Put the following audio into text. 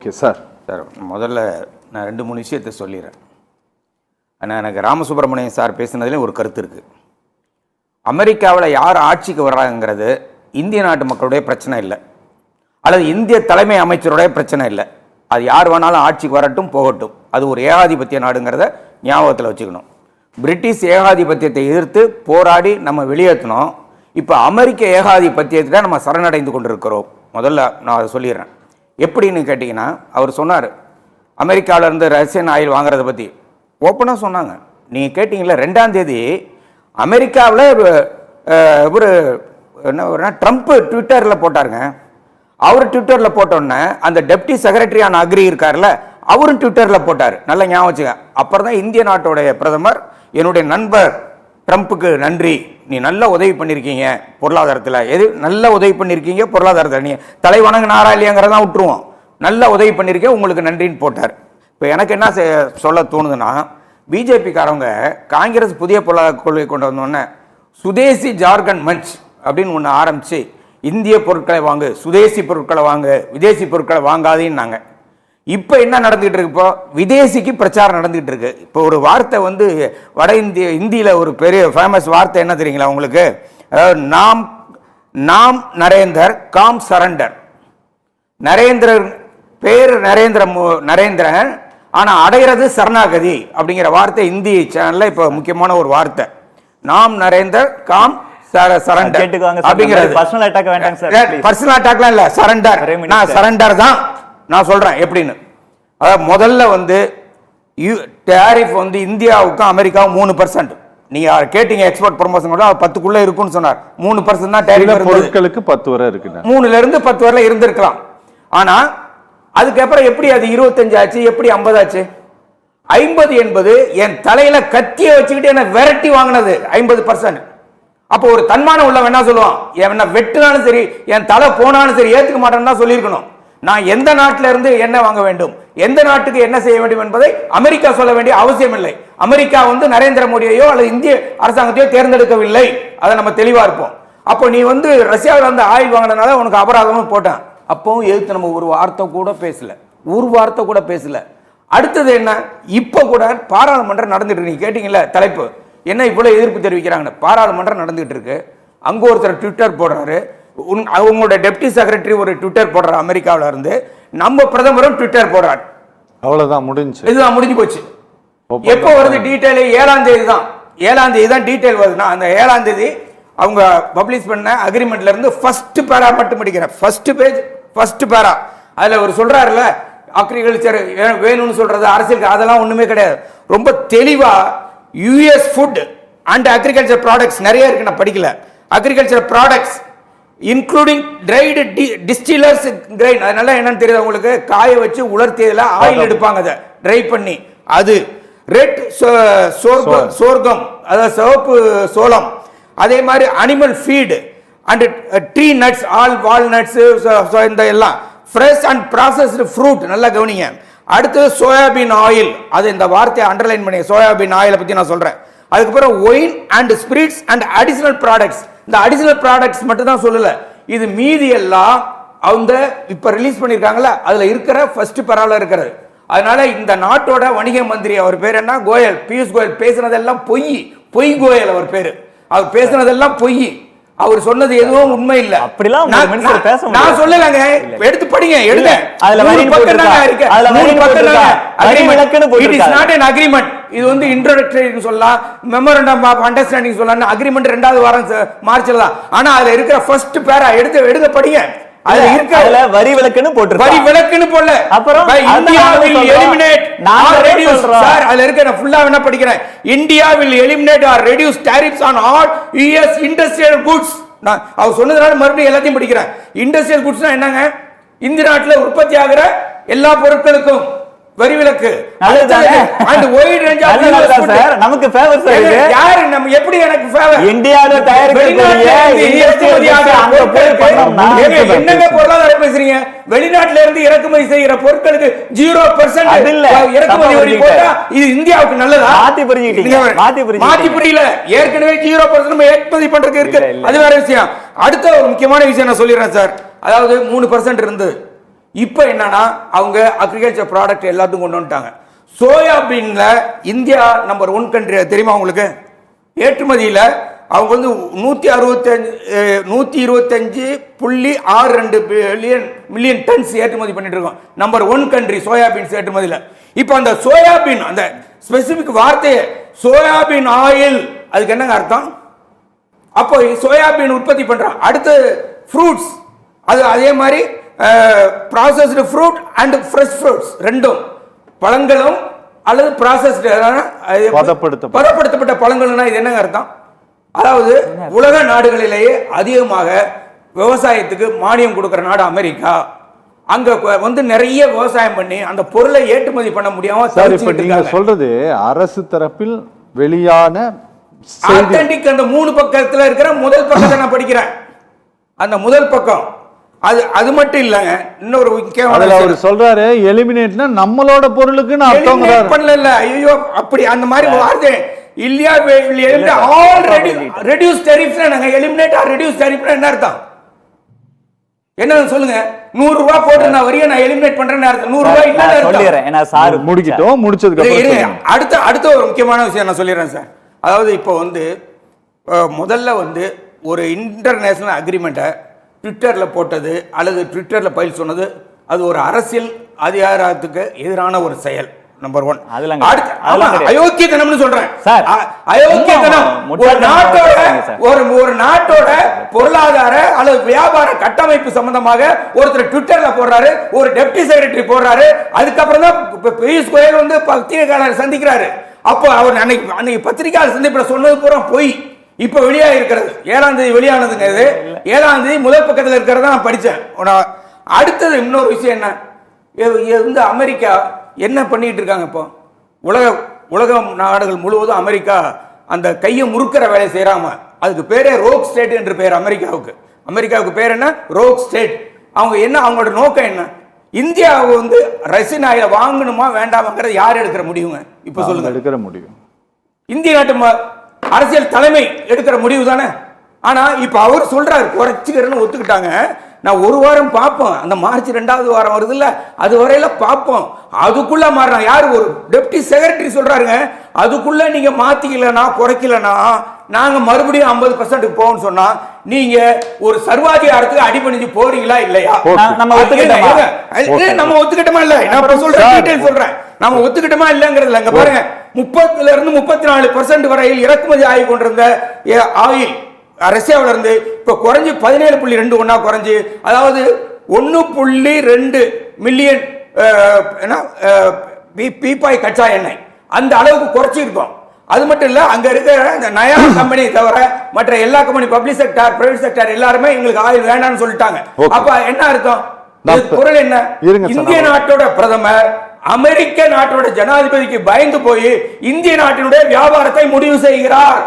Okay sir. முதல்ல நான் 2-3 விஷயத்தை சொல்லிடுறேன். ஆனால் எனக்கு ராமசுப்ரமணியன் சார் பேசுனதுலேயும் ஒரு கருத்து இருக்குது. அமெரிக்காவில் யார் ஆட்சிக்கு வர்றாங்கிறது இந்திய நாட்டு மக்களுடைய பிரச்சனை இல்லை, அல்லது இந்திய தலைமை அமைச்சருடைய பிரச்சனை இல்லை. அது யார் வேணாலும் ஆட்சிக்கு வரட்டும் போகட்டும், அது ஒரு ஏகாதிபத்திய நாடுங்கிறத ஞாபகத்தில் வச்சுக்கணும். பிரிட்டிஷ் ஏகாதிபத்தியத்தை எதிர்த்து போராடி நம்ம வெளியேற்றினோம். இப்போ அமெரிக்க ஏகாதிபத்தியத்தில் நம்ம சரணடைந்து கொண்டிருக்கிறோம். முதல்ல நான் அதை சொல்லிடுறேன். எப்படின்னு கேட்டிங்கன்னா, அவர் சொன்னார் அமெரிக்காவிலேருந்து ரஷ்யன் ஆயில் வாங்குறதை பற்றி ஓப்பனாக சொன்னாங்க. நீங்கள் கேட்டிங்களா, 2ஆம் தேதி அமெரிக்காவில் இவர் என்ன ட்ரம்ப்பு ட்விட்டரில் போட்டாருங்க. அவர் ட்விட்டரில் போட்டோன்னே அந்த டெப்டி செக்ரட்டரியான அக்ரி இருக்கார்ல, அவரும் ட்விட்டரில் போட்டார். நல்லா ஞாபகம் வச்சுங்க. அப்புறம் தான் இந்திய நாட்டுடைய பிரதமர், என்னுடைய நண்பர் ட்ரம்ப்புக்கு நன்றி, நீ நல்ல உதவி பண்ணியிருக்கீங்க பொருளாதாரத்தில், எது நல்ல உதவி பண்ணியிருக்கீங்க பொருளாதாரத்தில், நீ தலை வணங்கினாரா இல்லையாங்கிறதான் விட்டுருவோம், நல்ல உதவி பண்ணியிருக்கேன் உங்களுக்கு நன்றின்னு போட்டார். இப்போ எனக்கு என்ன சொல்ல தோணுதுன்னா, பிஜேபிக்காரவங்க காங்கிரஸ் புதிய பொருளாதார கொள்கை கொண்டு வந்தோடனே சுதேசி ஜார்க்கண்ட் மஞ்ச் அப்படின்னு ஒன்று ஆரம்பித்து, இந்திய பொருட்களை வாங்கு, சுதேசி பொருட்களை வாங்கு, விதேசி பொருட்களை வாங்காதேன்னாங்க. இப்போ என்ன நடந்துகிட்டு இருக்கு? இப்போ விதேசிக்கு பிரச்சாரம் நடந்துகிட்டு இருக்கு. இப்போ ஒரு வார்த்தை வட இந்தியில் ஒரு பெரிய ஃபேமஸ் வார்த்தை என்ன தெரியுங்களா உங்களுக்கு? அதாவது நாம் நரேந்தர் காம் சரண்டர். நரேந்திரன் பேர் நரேந்திரன், ஆனால் அடைகிறது சரணாகதி அப்படிங்கிற வார்த்தை இந்தி சேனலில் இப்போ முக்கியமான ஒரு வார்த்தை. நாம் நரேந்தர் காம் சரண்டர் அப்படிங்கிறது. பர்சனல் அட்டாக்லாம் இல்லை, சரண்டர். நான் சரண்டர் தான் நான் சொல்றேன் எப்படின்னு. அதாவது முதல்ல டேரிஃப் இந்தியாவுக்கும் அமெரிக்காவும் 3%. நீங்க கேட்டீங்க எக்ஸ்போர்ட் ப்ரமோஷன் கூட 10க்குள்ள இருக்குன்னு சொன்னார். 3% தான் டேரிஃப். பொருட்களுக்கு 10 வரை இருக்கு. 3ல 10 வரை இருந்திருக்கலாம். ஆனா அதுக்கப்புறம் எப்படி அது 25 ஆச்சு, எப்படி 50 ஆச்சு? 50 என்பது என் தலையில கத்திய வச்சுக்கிட்டு என்ன விரட்டி வாங்கினது 50%. அப்போ ஒரு தன்மானம் உள்ளவன் என்ன சொல்லுவான்? என்ன வெட்டினாலும் சரி, என் தலை போனாலும் சரி ஏத்துக்க மாட்டேன்னு தான் சொல்லியிருக்கணும். நான் எந்த நாட்டில இருந்து என்ன வாங்க வேண்டும், எந்த நாட்டுக்கு என்ன செய்ய வேண்டும் என்பதை அமெரிக்கா சொல்ல வேண்டிய அவசியம் இல்லை. அமெரிக்கா நரேந்திர மோடியையோ அல்லது இந்திய அரசாங்கத்தையோ தேர்ந்தெடுக்கவில்லை. அதை நம்ம தெளிவா இருப்போம். அப்போ நீ ரஷ்யாவில் ஆயில் வாங்கினதுனால உனக்கு அபராதமும் போட்டான். அப்பவும் எதிர்த்து நம்ம ஒரு வார்த்தை கூட பேசல. அடுத்தது என்ன? இப்போ கூட பாராளுமன்றம் நடந்துட்டு இருக்கு. நீங்க கேட்டீங்கல்ல தலைப்பு என்ன இவ்வளவு எதிர்ப்பு தெரிவிக்கிறாங்க. பாராளுமன்றம் நடந்துகிட்டு இருக்கு. அங்க ஒருத்தர் ட்விட்டர் போடுறாரு, அவங்களோட டெப்டி செக்ரட்டரி ஒரு ட்விட்டர் போடுற அமெரிக்காவில இருந்து, நம்ம பிரதமரும் ட்விட்டர் போடுறாரு. அவ்வளவுதான், முடிஞ்சு. இதுதான் முடிஞ்சு போச்சு. எப்போ வருது டீடைல்? 7ஆம் தேதி தான். 7ஆம் தேதி தான் டீடைல் வருதுன்னா, அந்த 7ஆம் தேதி அவங்க பப்ளிஷ் பண்ண அக்ரிமெண்ட்ல இருந்து ஃபர்ஸ்ட் பேரா மட்டும் படிக்கிறேன். ஃபர்ஸ்ட் பேஜ், ஃபர்ஸ்ட் பேரா. அதுல ஒரு சொல்றாருல, அக்ரிகல்ச்சர் வேணும்னு சொல்றது அரசியல், அதெல்லாம் ஒண்ணுமே கிடையாது. ரொம்ப தெளிவா US food and agriculture products நிறைய இருக்கு, நான் படிக்கல. Agriculture products including dried distillers grain. அதனால என்னன்னு தெரியுது உங்களுக்கு? காய வச்சு உலர்த்தியதுல ஆயில் எடுப்பாங்க, அதை ட்ரை பண்ணி. அது ரெட் சோர்கம், அதாவது சிவப்பு சோளம். அதே மாதிரி animal feed and tree nuts, all walnuts, இந்த எல்லாம் ஃப்ரெஷ் அண்ட் ப்ராசஸ்டு ஃப்ரூட். நல்லா கவனிங்க. அடுத்து சோயாபீன் ஆயில். அது இந்த வார்த்தையை அண்டர்லைன் பண்ணி, சோயாபீன் ஆயிலை பத்தி நான் சொல்றேன். அதுக்கப்புறம் wine and spirits and additional products. இந்த அடிஷனல் ப்ராடக்ட்ஸ் மட்டும் தான் சொல்லல, இது மீதி எல்லாம் அவங்க இப்ப ரிலீஸ் பண்ணிருக்காங்கல்ல, அதுல இருக்கிற ஃபர்ஸ்ட் பரால இருக்கிறது. அதனால இந்த நாட்டோட வணிக மந்திரி, அவர் பேர் என்ன? கோயல், பியூஷ் கோயல். பேசுனதெல்லாம் பொய் கோயல் அவர் பேரு. அவர் பேசுனதெல்லாம் பொய். அவர் சொன்னது எதுவும் உண்மை இல்ல. அப்படிலாம் நான் சொல்லலங்க. எடுத்து படிங்க, எடுங்க. அதுல இருக்கு. It is not an agreement. இது இன்ட்ரோடக்டரி சொல்லலாம், மெமரண்டம் ஆஃப் அண்டர்ஸ்டாண்டிங் சொல்லலாம். அக்ரிமெண்ட் 2வது வாரம் மார்ச்ல தான். ஆனா அதுல இருக்கிற ஃபர்ஸ்ட் பேரா எடுத்து படிங்க. அதுல இருக்க வரி விலக்குன்னு போட்டு, வரி விலக்குன்னு போடல. அப்புறம் India will eliminate or reduce. Sir அதுல இருக்க நான் ஃபுல்லா என்ன படிக்கிறேன்? India will eliminate or reduce tariffs on all US industrial goods. நான் அவர் சொன்னதுனால மறுபடியும் எல்லாத்தையும் படிக்கிறேன். இண்டஸ்ட்ரியல் குட்ஸ்னா என்னங்க? இந்திய நாட்டில் உற்பத்தி ஆகிற எல்லா பொருட்களுக்கும் வரி விலக்கு. நமக்கு ஃபேவர் சார். யாரு நம்ம எப்படி எனக்கு ஃபேவர்? இந்தியால தயாரிக்கக்கூடிய என்னங்க பொருளாதார பேசுறீங்க? வெளிநாட்டுல இருந்து இறக்குமதி செய்யற பொருட்களுக்கு 0% இறக்குமதி வரி போட்டா இது இந்தியாவுக்கு நல்லதா? மாத்தி புரியல. ஏற்கனவே 0% நம்ம இறக்குமதி பண்றதுக்கு இருக்கு, அது வேற விஷயம். அடுத்த ஒரு முக்கியமான விஷயம் நான் சொல்லிடுறேன் சார். அதாவது 3% இருந்தது, இப்போ என்னன்னா அவங்க அக்ரிகல்ச்சர் ப்ராடக்ட் எல்லாத்தையும் கொண்டு வந்துட்டாங்க. சோயாபீன்ல இந்தியா நம்பர் 1 கண்ட்ரி தெரியுமா உங்களுக்கு? ஏற்றுமதியில் அவங்க வந்து 125.62 மில்லியன் டன்ஸ் ஏற்றுமதி பண்ணிட்டு இருக்கோம். நம்பர் 1 கண்ட்ரி சோயாபீன்ஸ் ஏற்றுமதியில். இப்போ அந்த சோயாபீன் அந்த ஸ்பெசிபிக் வார்த்தையை சோயாபீன் ஆயில், அதுக்கு என்னங்க அர்த்தம்? அப்போ சோயாபீன் உற்பத்தி பண்றான். அடுத்து ஃப்ரூட்ஸ், அது அதே மாதிரி processed fruit and fresh fruits, ரெண்டும் பழங்களும் அல்லது ப்ராசஸ்டு பதப்படுத்தப்பட்ட பழங்கள்னா இது என்னங்க அர்த்தம்? அதாவது உலக நாடுகளிலேயே அதிகமாக விவசாயத்துக்கு மானியம் கொடுக்கிற நாடு அமெரிக்கா. அங்க வந்து நிறைய விவசாயம் பண்ணி அந்த பொருளை ஏற்றுமதி பண்ண முடியாம நீங்க சொல்றது அரசு தரப்பில் வெளியான ஆத்தென்டிக். அந்த 3 பக்கத்துல இருக்கிற முதல் பக்கத்தை நான் படிக்கிறேன். அந்த முதல் பக்கம் அது மட்டும் இல்லங்க, இன்னொரு அவர் சொல்றாரு எலிமினேட்னா நம்மளோட பொருளுக்கு நான் அர்த்தம் பண்ணல. ஐயோ அப்படி அந்த மாதிரி வார்த்தை இல்லையா? ஆல்ரெடி ரெடியூஸ் டெரிஃப்னா நாங்க எலிமினேட் ஆர் ரெடியூஸ் டெரிஃப்னா என்ன அர்த்தம்? என்ன சொல்லுங்க? 100 ரூபாய் போட்டு நான் வரியை நான் எலிமினேட் பண்றேன்னு அர்த்தம். 100 ரூபாய் இல்ல சொல்லிறேன். ஏனா சார் முடிச்சிட்டோம். முடிச்சதுக்கு அப்புறம் அடுத்த ஒரு முக்கியமான விஷயம் நான் சொல்லிறேன் சார். அதாவது இப்போ வந்து முதல்ல வந்து ஒரு இன்டர்நேஷனல் அக்ரிமெண்ட்டை ட்விட்டரில் போட்டது அல்லது ட்விட்டரில் பயில் சொன்னது, அது ஒரு அரசியல் அதிகாரத்துக்கு எதிரான ஒரு செயல். நம்பர் 1. அயோக்கியத்தனம்னு சொல்றேன். அயோக்கியத்தனம். ஒரு நாட்டோட பொருளாதார அல்லது வியாபார கட்டமைப்பு சம்பந்தமாக ஒருத்தர் ட்விட்டர்ல போடுறாரு, ஒரு டெப்டி செக்ரட்டரி போடுறாரு, அதுக்கப்புறம் தான் பியூஷ் கோயல் வந்து பத்திரிகையாளர் சந்திக்கிறாரு. அப்போ அவர் அன்னைக்கு பத்திரிகையாளர் சந்திப்பில் சொன்னது பூரா போய் இப்ப வெளியாக இருக்கிறது. 7ஆம் தேதி வெளியானதுங்க. 7ஆம் தேதி முதல் பக்கத்தில் இருக்கிறத நான் படித்தேன். அடுத்தது இன்னொரு விஷயம் என்ன, இந்த அமெரிக்கா என்ன பண்ணிட்டு இருக்காங்க? இப்போ உலக நாடுகள் முழுவதும் அமெரிக்கா அந்த கையை முறுக்கிற வேலையை செய்யறாம, அதுக்கு பேரே ரோக் ஸ்டேட் என்று பேர். அமெரிக்காவுக்கு பேர் என்ன? Rogue state. அவங்க என்ன, அவங்களோட நோக்கம் என்ன? இந்தியாவை வந்து ரஷ்யன் ஆயில வாங்கணுமா வேண்டாமாங்கிறத யார் எடுக்கிற முடியுங்க? இப்ப சொல்லுங்க. எடுக்கிற முடியும் இந்திய நாட்டு அரசியல் தலைமை எடுக்கிற முடிவு தானே. ஆனா இப்ப அவர் சொல்றாரு குறைச்சிக்கிறேன்னு ஒத்துக்கிட்டாங்க. நான் ஒரு வாரம் பார்ப்போம், அந்த மார்ச் 2வது வாரம் வருது இல்ல, அது வரையில பார்ப்போம். அதுக்குள்ள மாறினா யாரு? ஒரு டெப்டி செக்ரட்டரி சொல்றாருங்க, அதுக்குள்ள நீங்க மாத்திக்கலனா குறைக்கலனா நாங்க மறுபடியும் 50% போவோம்னு சொன்னா நீங்க ஒரு சர்வாதிகாரத்துக்கு அடிபணிஞ்சு போறீங்களா இல்லையா? நம்ம ஒத்துக்கிட்டோமா இல்ல? நான் சொல்றேன், டீடைல் சொல்றேன். நம்ம ஒத்துக்கிட்டோமா இல்லங்கிறதுல அங்க பாருங்க, 30ல இருந்து 34% வரையில் இறக்குமதி ஆகி கொண்டிருந்த ஆயில் ரஷ்யாவில இருந்து இப்ப குறைஞ்சு 17.21 குறைஞ்சு, அதாவது 1.2 மில்லியன் பீப்பாய் கச்சா எண்ணெய் அந்த அளவுக்கு குறைச்சிருக்கோம். அது மட்டும் இல்ல, அங்க இருக்கிற நயா கம்பெனி தவிர மற்ற எல்லா company, public sector, private sector எல்லாருமே எங்களுக்கு ஆயில் வேண்டாம்னு சொல்லிட்டாங்க. அப்ப என்ன அர்த்தம்? குரல் என்ன? இந்திய நாட்டோட பிரதமர் அமெரிக்க நாட்டோட ஜனாதிபதிக்கு பயந்து போய் இந்திய நாட்டினுடைய வியாபாரத்தை முடிவு செய்கிறார்.